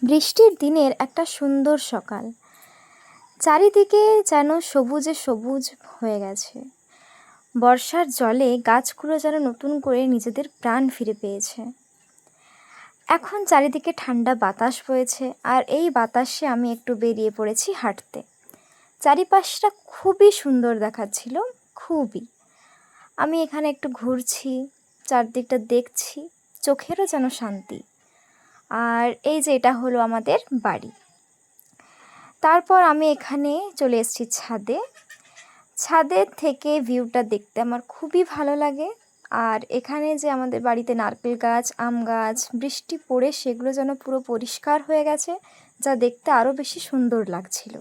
বৃষ্টির দিনের একটা সুন্দর সকাল। চারিদিকে যেন সবুজে সবুজ হয়ে গেছে। বর্ষার জলে গাছগুলো যেন নতুন করে নিজেদের প্রাণ ফিরে পেয়েছে। এখন চারিদিকে ঠান্ডা বাতাস বইছে, আর এই বাতাসে আমি একটু বেরিয়ে পড়েছি হাঁটতে। চারিপাশটা খুবই সুন্দর দেখাচ্ছিল, খুবই। আমি এখানে একটু ঘুরছি, চারদিকটা দেখছি, চোখেরও যেন শান্তি। আর এই যে এটা হলো আমাদের বাড়ি। তারপর আমি এখানে চলে এসেছি ছাদে। ছাদের থেকে ভিউটা দেখতে আমার খুবই ভালো লাগে। আর এখানে যে আমাদের বাড়িতে নারকেল গাছ, আম গাছ, বৃষ্টি পড়ে সেগুলো যেন পুরো পরিষ্কার হয়ে গেছে, যা দেখতে আরও বেশি সুন্দর লাগছিল।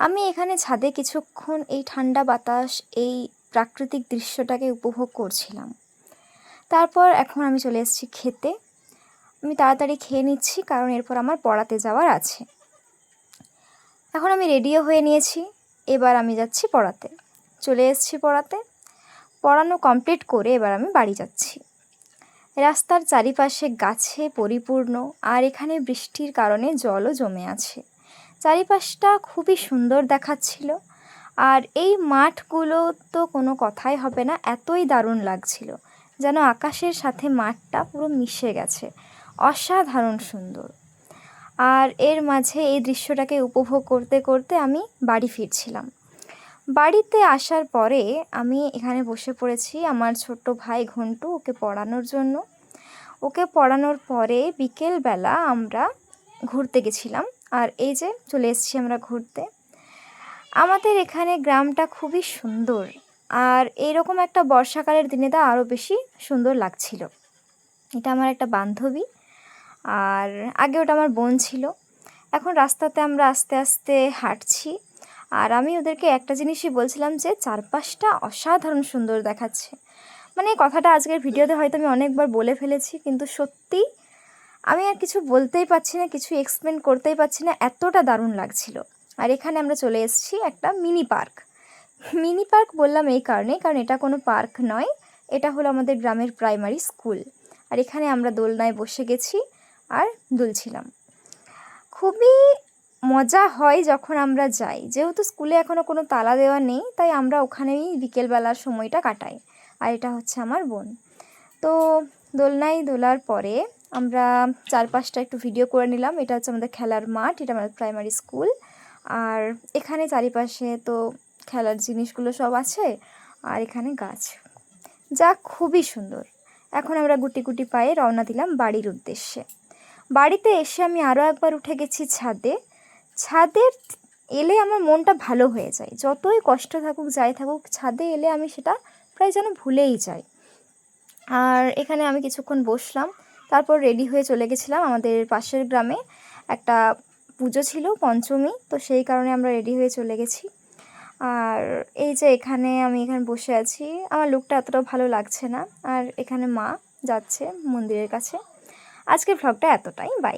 আমি এখানে ছাদে কিছুক্ষণ এই ঠান্ডা বাতাস, এই প্রাকৃতিক দৃশ্যটাকে উপভোগ করছিলাম। তারপর এখন আমি চলে এসেছি খেতে। আমি তাড়াতাড়ি খেয়ে নিচ্ছি, কারণ এরপর আমার পড়াতে যাওয়ার আছে। এখন আমি রেডিও হয়ে নিয়েছি, এবার আমি যাচ্ছি পড়াতে। চলে এসেছি পড়াতে। পড়ানো কমপ্লিট করে এবার আমি বাড়ি যাচ্ছি। রাস্তার চারিপাশে গাছে পরিপূর্ণ, আর এখানে বৃষ্টির কারণে জলও জমে আছে। চারিপাশটা খুবই সুন্দর দেখাচ্ছিল। আর এই মাঠগুলো তো কোনো কথাই হবে না, এতই দারুণ লাগছিল, যেন আকাশের সাথে মাঠটা পুরো মিশে গেছে। অসাধারণ সুন্দর। আর এর মাঝে এই দৃশ্যটাকে উপভোগ করতে করতে আমি বাড়ি ফিরছিলাম। বাড়িতে আসার পরে আমি এখানে বসে পড়েছি আমার ছোট্ট ভাই ঘন্টু, ওকে পড়ানোর জন্য। ওকে পড়ানোর পরে বিকেলবেলা আমরা ঘুরতে গেছিলাম। আর এই যে চলে এসেছি আমরা ঘুরতে। আমাদের এখানে গ্রামটা খুবই সুন্দর, আর এইরকম একটা বর্ষাকালের দিনে তা আরও বেশি সুন্দর লাগছিল। এটা আমার একটা বান্ধবী, আর আগে ওটা আমার বোন ছিল। এখন রাস্তাতে আমরা আস্তে আস্তে হাঁটছি, আর আমি ওদেরকে একটা জিনিসই বলছিলাম যে চারপাশটা অসাধারণ সুন্দর দেখাচ্ছে। মানে এই কথাটা আজকের ভিডিওতে হয়তো আমি অনেকবার বলে ফেলেছি, কিন্তু সত্যি আমি আর কিছু বলতেই পারছি না, কিছু এক্সপ্লেন করতেই পারছি না, এতটা দারুণ লাগছিল। আর এখানে আমরা চলে এসেছি একটা মিনি পার্ক। মিনি পার্ক বললাম এই কারণে, কারণ এটা কোনো পার্ক নয়, এটা হলো আমাদের গ্রামের প্রাইমারি স্কুল। আর এখানে আমরা দোলনায় বসে গেছি আর দুলছিলাম। খুবই মজা হয় যখন আমরা যাই, যেহেতু স্কুলে এখনও কোনো তালা দেওয়া নেই, তাই আমরা ওখানেই বিকেলবেলার সময়টা কাটাই। আর এটা হচ্ছে আমার বোন। তো দোলনায় দোলার পরে আমরা চারপাশটা একটু ভিডিও করে নিলাম। এটা হচ্ছে আমাদের খেলার মাঠ, এটা আমাদের প্রাইমারি স্কুল। আর এখানে চারিপাশে তো খেলার জিনিসগুলো সব আছে, আর এখানে গাছ, যা খুবই সুন্দর। এখন আমরা গুটি গুটি পায়ে রওনা দিলাম বাড়ির উদ্দেশ্যে। বাড়িতে এসে আমি আরও একবার উঠে গেছি ছাদে। ছাদের এলে আমার মনটা ভালো হয়ে যায়, যতই কষ্ট থাকুক যাই থাকুক, ছাদে এলে আমি সেটা প্রায় যেন ভুলেই যাই। আর এখানে আমি কিছুক্ষণ বসলাম, তারপর রেডি হয়ে চলে গেছিলাম আমাদের পাশের গ্রামে। একটা পুজো ছিল, পঞ্চমী, তো সেই কারণে আমরা রেডি হয়ে চলে গেছি। আর এই যে আমি এখানে বসে আছি, আমার লুকটা এতটাও ভালো লাগছে না। আর এখানে মা যাচ্ছে মন্দিরের কাছে। আজকের ভ্লগটা এতটাই, বাই।